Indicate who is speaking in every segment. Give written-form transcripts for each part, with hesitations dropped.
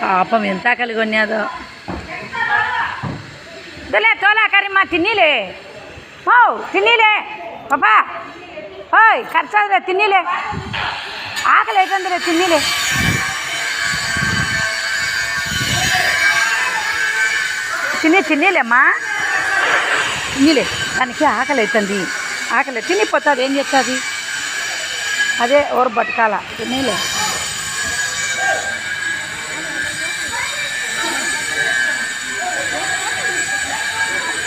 Speaker 1: పాపం ఎంత కలిగి ఉన్నాదో దులే తోలా కరీమా తిన్నీలే ఓ తిన్నీలే పాపా ఓయ్ ఖర్చదులే తిన్నీలే ఆకలి అవుతుందిలే తిన్నీలే తిన్నీలేమ్మా తిన్నీలే దానికి ఆకలి అవుతుంది ఆకలి తినిపోతుంది ఏం చేస్తుంది అదే ఓరు బతకాల తిన్నీలే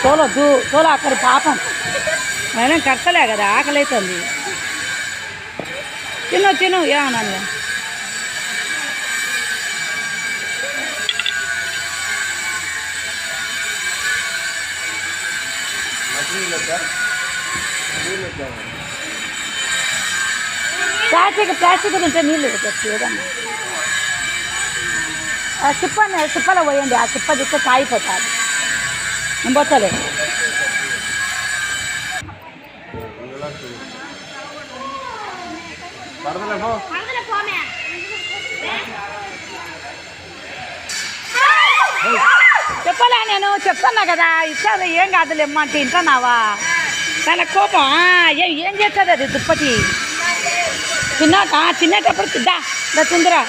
Speaker 1: తోలొద్దు అక్కడి పాపం అయినా కట్టలే కదా ఆకలి అవుతుంది తిను ఏమన్నా ప్లాస్టిక్ ఉంటే నీళ్ళు తెచ్చి ఏదన్నా సిప్పలో పోయండి ఆ సిప్ప దిక్కు కాయిపోతుంది నేను పోతలే చెప్పలే నేను చెప్తున్నా కదా ఇచ్చారు ఏం కాదులే అంటే వింటున్నావా తన కోపం ఏం చేస్తుంది అది దుప్పటి తిన్నాక తినేటప్పుడు తిందా తిందిరా